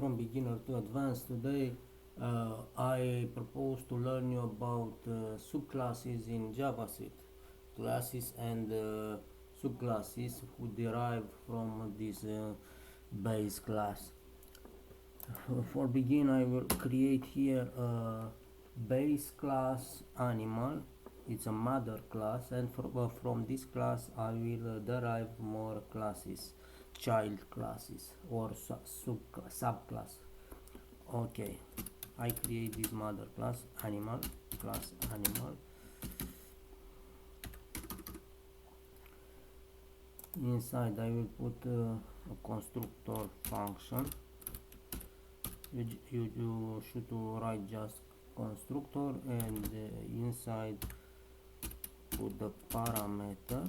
From beginner to advanced. Today I propose to learn you about subclasses in JavaScript, classes and subclasses who derive from this base class. For begin, I will create here a base class animal. It's a mother class, and from this class I will derive more classes, child classes or subclass. Okay, I create this mother class animal. Inside I will put a constructor function. You should write just constructor, and inside put the parameter,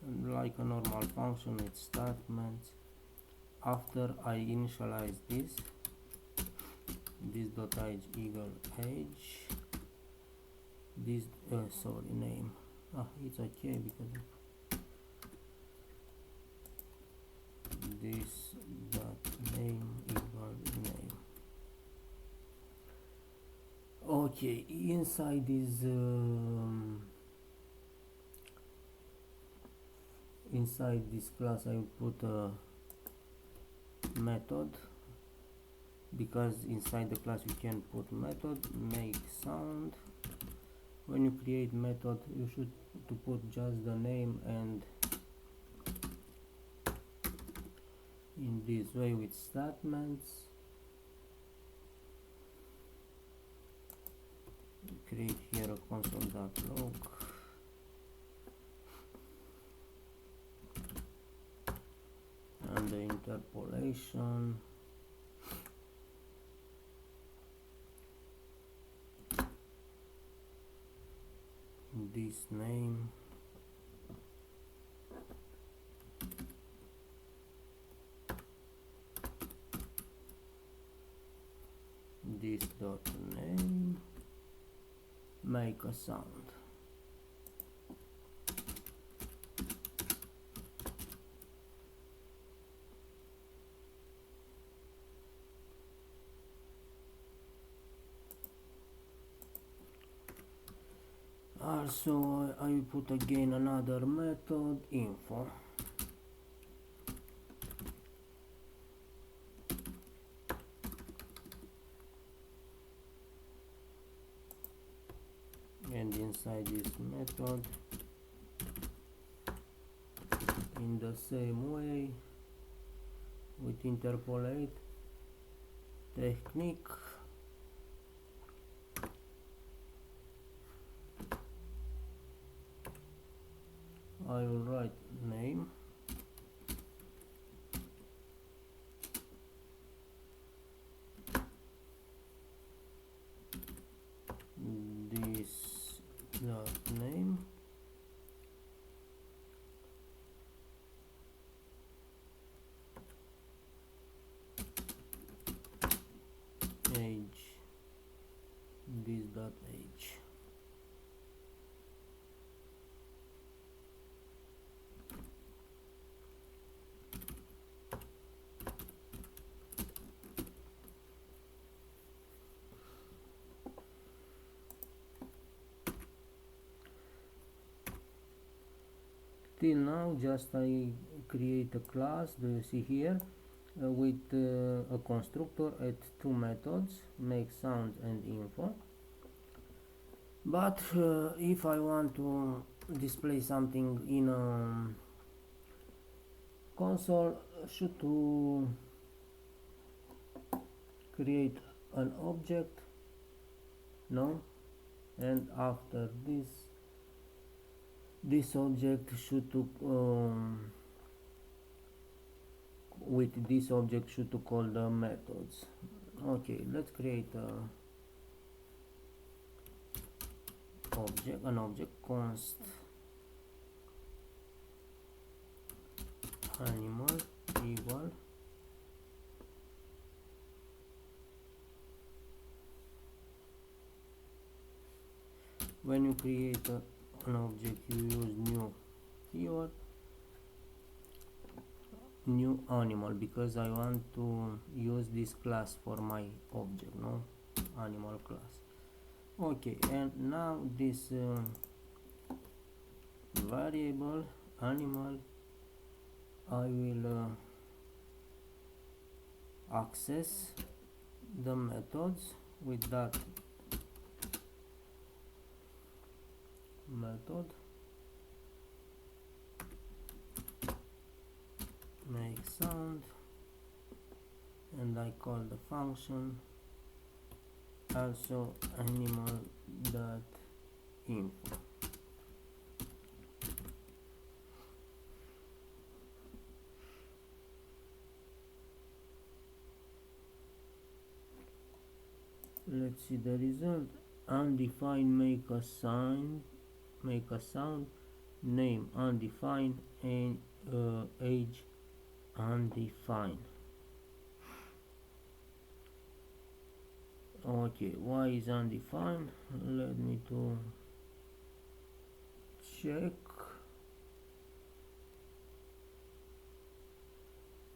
and like a normal function with statements. After I initialize this dot age equal age, this sorry, name, it's okay because this dot name equal name. Okay, inside this class I will put a method, because inside the class you can put method make sound. When you create method, you should to put just the name, and in this way with statements create here a console.log, and the interpolation, this name, this dot name make a sound. Also I will put again another method info, and inside this method in the same way with interpolate technique, I will write name, this name, age, this dot age. Till now just I create a class, do you see here, with a constructor at two methods, make sound and info. But if I want to display something in a console, should to create an object, no, and after this object should to with this object should to call the methods. Okay, let's create an object const animal equal when you create an object you use new keyword. new animal because I want to use this class for my object, no, animal class. Okay, and now this variable animal, I will access the methods with that method, make sound, and I call the function also animal dot info. Let's see the result. Undefined make a sound, name undefined, and age undefined. Okay, why is undefined? Let me to check.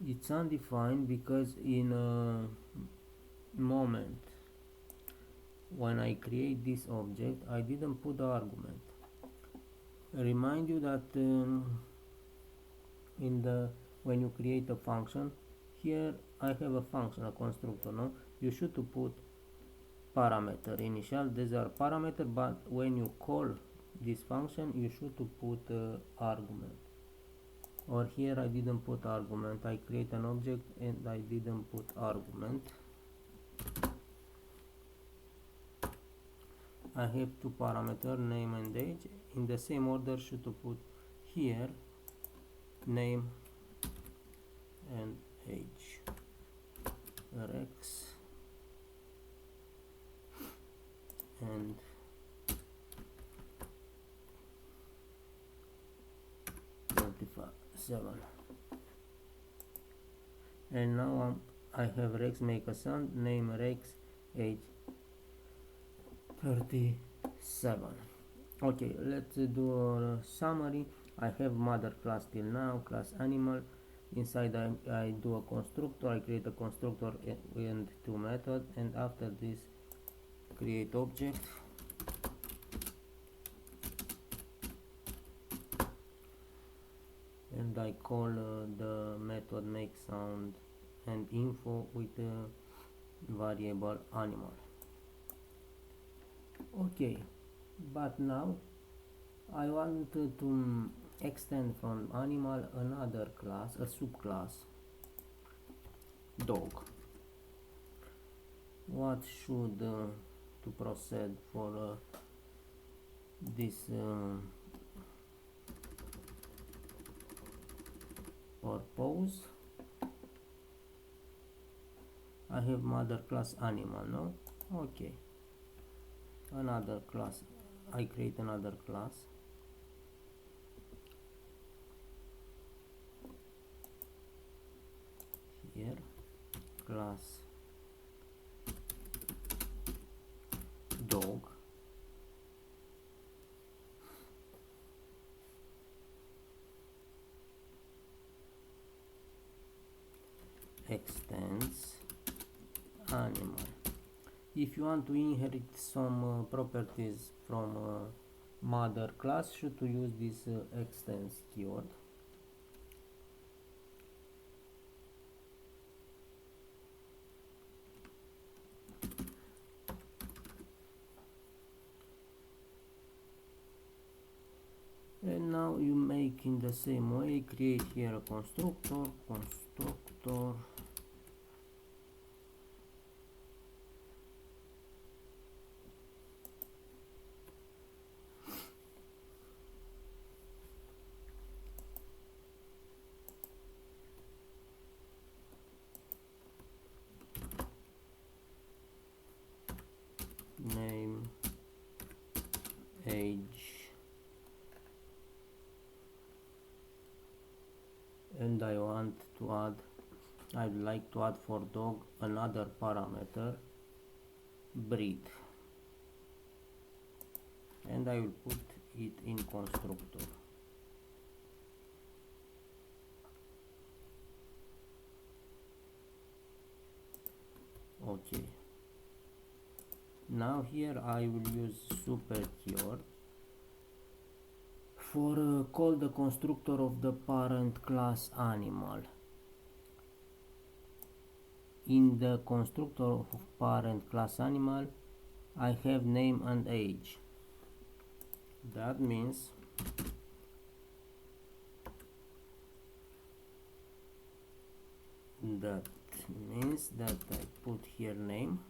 It's undefined because in a moment when I create this object, I didn't put the argument. Remind you that when you create a function, here I have a function, a constructor, no? You should to put parameter initial, these are parameter, but when you call this function, you should to put argument. Or here I didn't put argument, I create an object and I didn't put argument. I have two parameters, name and age. In the same order, should to put here name and age. Rex and seven. And now I have Rex make a sound, name Rex, age 37. Okay, let's do a summary. I have mother class till now, class animal. Inside I do a constructor, I create a constructor and two methods, and after this create object. And I call the method make sound and info with the variable animal. Okay, but now I want to extend from animal another class, a subclass, dog. What should to proceed for this purpose? I have mother class animal, no? Okay, another class, I create another class. Here class dog, extends animal. If you want to inherit some properties from mother class, should to use this extends keyword. And now you make in the same way, create here a constructor, name, age, and I want to add, I'd like to add for dog another parameter, breed, and I will put it in constructor. Okay, now here I will use super keyword for call the constructor of the parent class animal. In the constructor of parent class animal I have name and age. That means that I put here name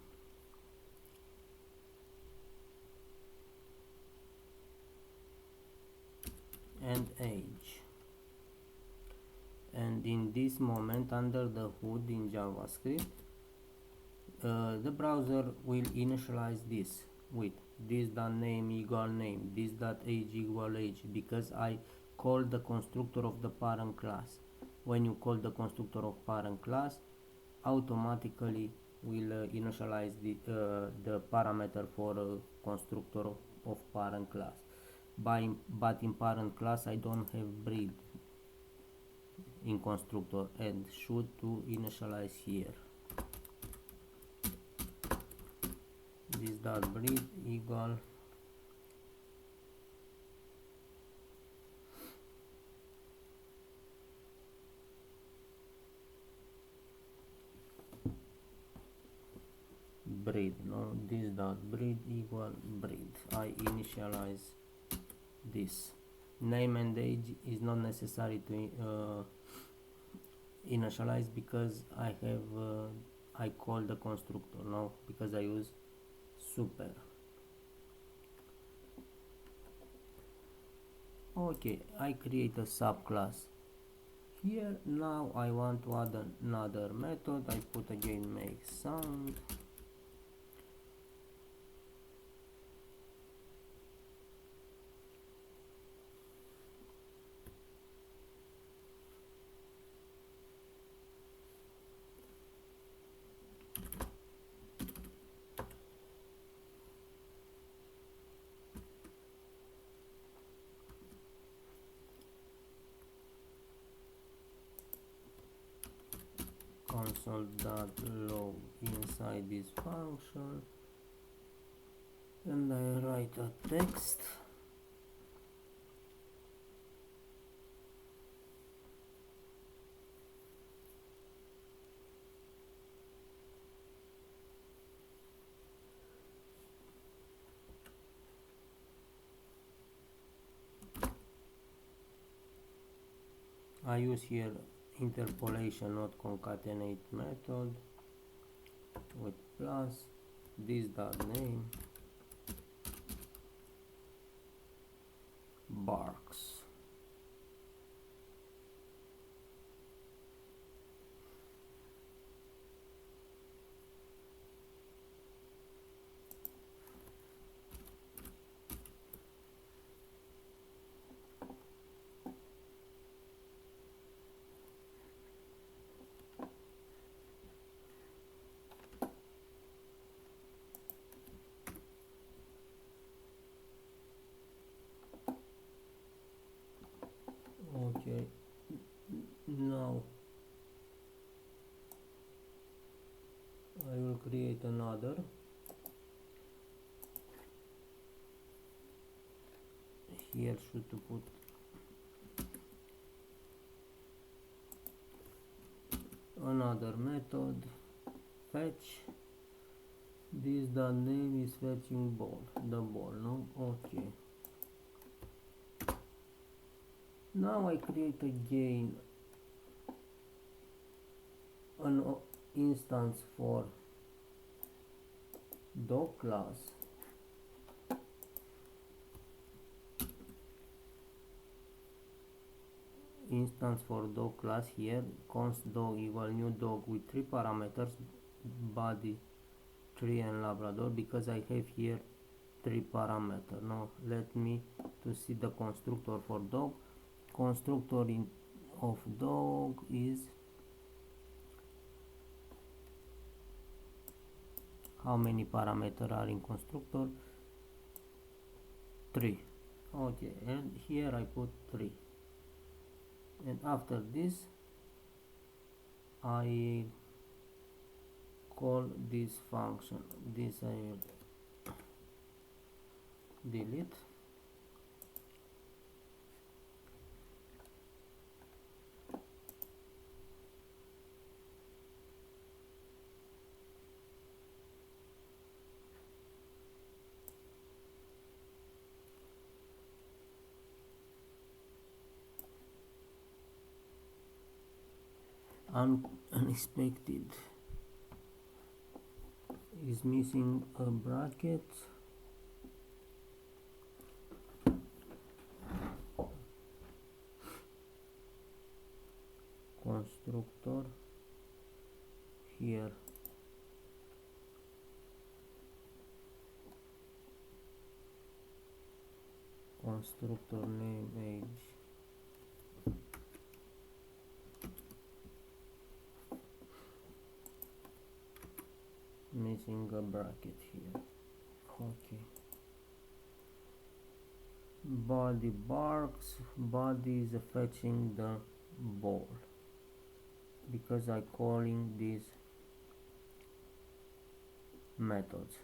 and age, and in this moment under the hood in JavaScript the browser will initialize this with this.name equal name, this.age equal age, because I called the constructor of the parent class. When you call the constructor of parent class, automatically will initialize the parameter for constructor of parent class. But in parent class I don't have breed in constructor and should to initialize here. This dot breed equal breed, no, this dot breed equal breed. I initialize this. Name and age is not necessary to initialize because I call the constructor now because I use super. Okay, I create a subclass here. Now I want to add another method. I put again make sound. Console.log inside this function, and I write a text. I use here interpolation, not concatenate method with plus this dot name barks. Okay, now I will create another. Here should to put another method fetch. This the name is fetching ball, the ball, no? Okay. Now I create again an instance for dog class. Instance for dog class here, const dog equal new dog with 3 parameters, body, tree and Labrador, because I have here 3 parameters. Now let me to see the constructor for dog. Constructor of dog is how many parameters are in constructor? 3. Okay, and here I put 3. And after this I call this function. This I will delete. Unexpected is missing a bracket. Constructor here. Constructor name age. Missing a bracket here. Okay. Body barks. Body is fetching the ball because I calling these methods.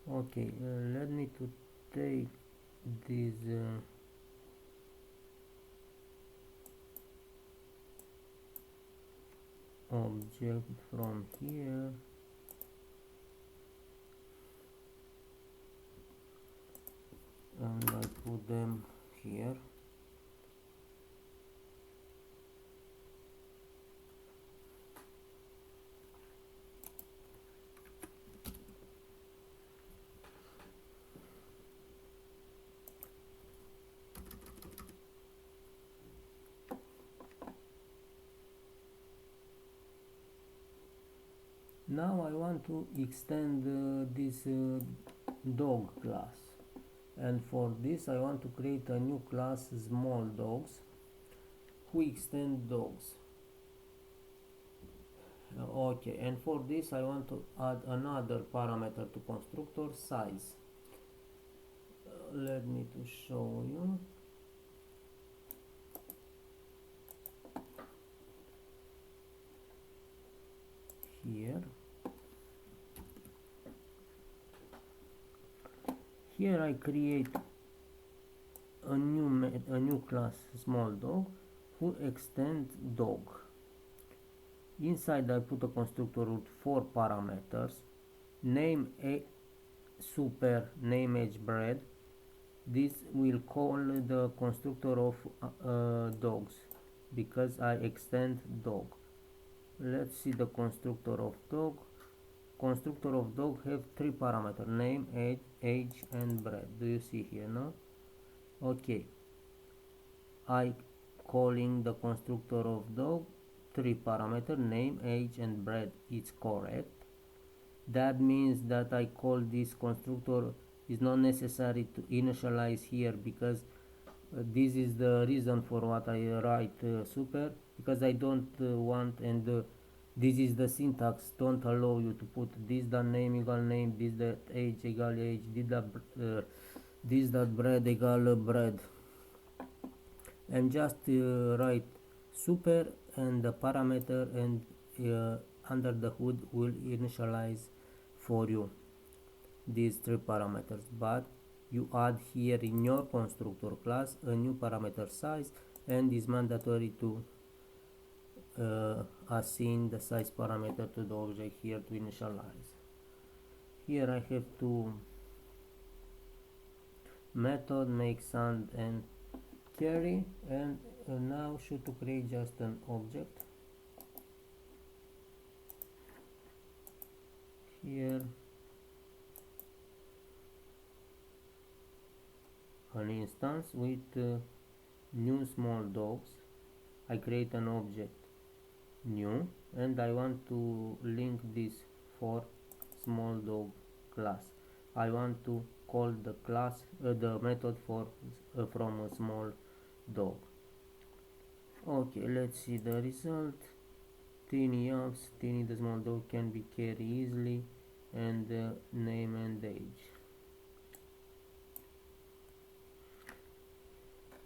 Okay, let me to take this object from here and I put them here. Now I want to extend this dog class, and for this I want to create a new class small dogs who extend dogs. Okay, and for this I want to add another parameter to constructor, size. Let me to show you. Here I create a new class small dog who extend dog. Inside I put a constructor with 4 parameters: name a super, name age bread. This will call the constructor of dogs because I extend dog. Let's see the constructor of dog. Constructor of dog have 3 parameters: name, age and breed. Do you see here now? Okay, I calling the constructor of dog 3 parameters: name, age and breed. It's correct. That means that I call this constructor is not necessary to initialize here because this is the reason for what I write super, because I don't want, and this is the syntax, don't allow you to put this dot name equal name, this dot age equal age, this dot bread equal bread, and just write super and the parameter, and under the hood will initialize for you these 3 parameters. But you add here in your constructor class a new parameter size, and is mandatory to assign the size parameter to the object here to initialize. Here I have to method make sound and carry, and now should to create just an object here, an instance with new small dogs. I create an object new, and I want to link this for small dog class. I want to call the class the method for from a small dog. Okay, let's see the result. Teeny yaps, Teeny the small dog can be carried easily, and name and age.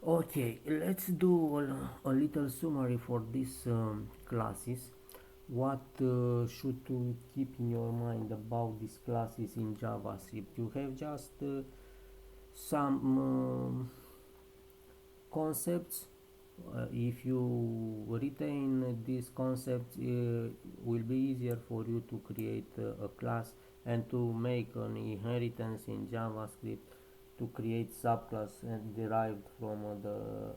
Okay, let's do a little summary for these classes. what should you keep in your mind about these classes in JavaScript? You have just some concepts. If you retain these concepts, will be easier for you to create a class and to make an inheritance in JavaScript, to create subclass and derived from the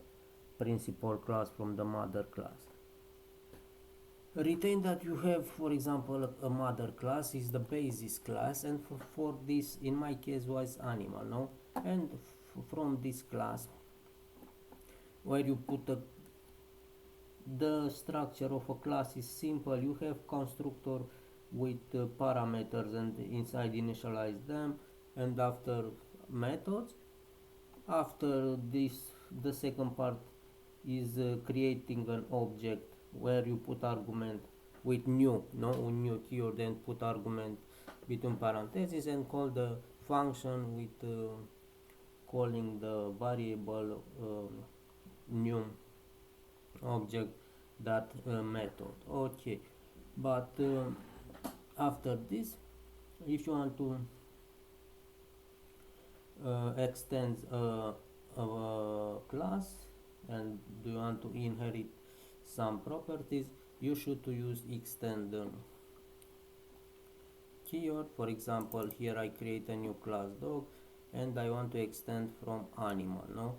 principal class, from the mother class. Retain that you have, for example, a mother class is the basis class, and for this, in my case, was animal, no? And from this class, where you put the structure of a class is simple. You have constructor with parameters, and inside initialize them, and after methods. After this, the second part is creating an object where you put argument with new, new keyword, and put argument between parentheses, and call the function with calling the variable new object that method. Okay, but after this, if you want to extend a class and do you want to inherit some properties, you should to use extend keyword. For example, here I create a new class dog and I want to extend from animal, no?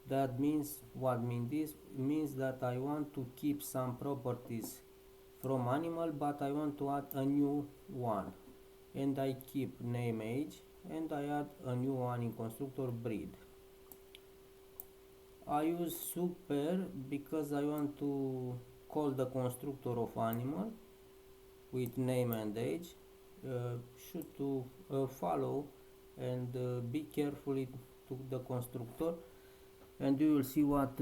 That means, what means this? Means that I want to keep some properties from animal, but I want to add a new one, and I keep name, age, and I add a new one in constructor breed. I use super because I want to call the constructor of animal with name and age. Should to follow and be carefully to the constructor, and you will see what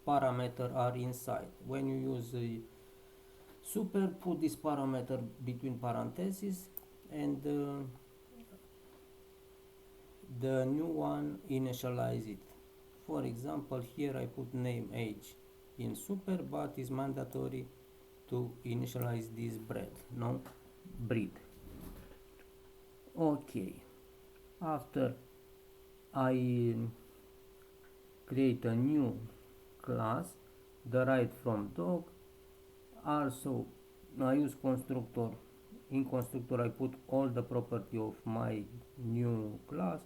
parameter are inside. When you use super, put this parameter between parentheses, and the new one initialize it. For example, here I put name, age in super, but it's mandatory to initialize this breed. Okay, after I create a new class derived from dog. Also, I use constructor. In constructor, I put all the property of my new class.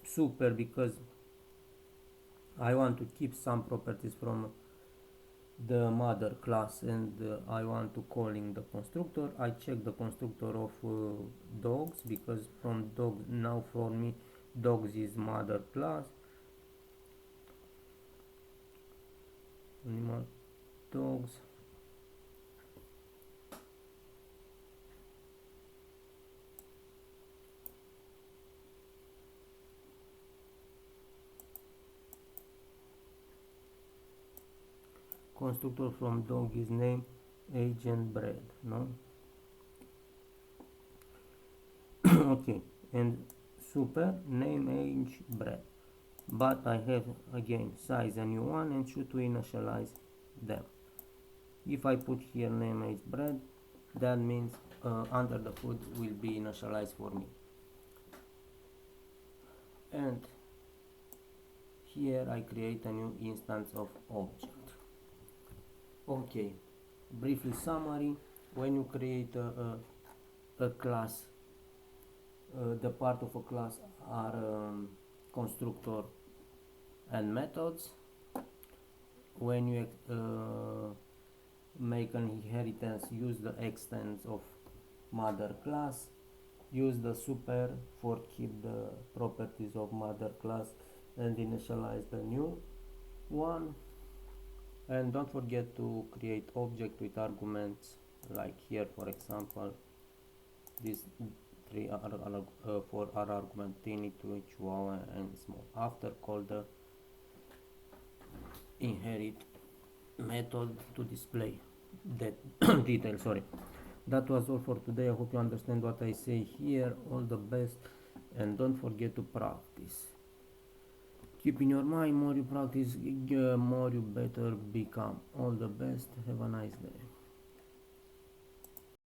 Super, because I want to keep some properties from the mother class, and I want to calling the constructor. I check the constructor of dogs, because from dog, now for me dogs is mother class. Animal dogs. Constructor from dog is name, age, and breed, no? Okay, and super, name, age, breed. But I have again size a new one, and should to initialize them. If I put here name, age, breed, that means under the food will be initialized for me. And here I create a new instance of object. Okay, briefly summary: when you create a class, the part of a class are constructor and methods. When you make an inheritance, use the extends of mother class. Use the super for keep the properties of mother class and initialize the new one. And don't forget to create object with arguments, like here, for example, these three are for our argument teeny, to chihuahua, and small. After, call the inherit method to display that detail. Sorry, that was all for today. I hope you understand what I say here. All the best, and don't forget to practice. Keep in your mind, more you practice, more you better become. All the best. Have a nice day.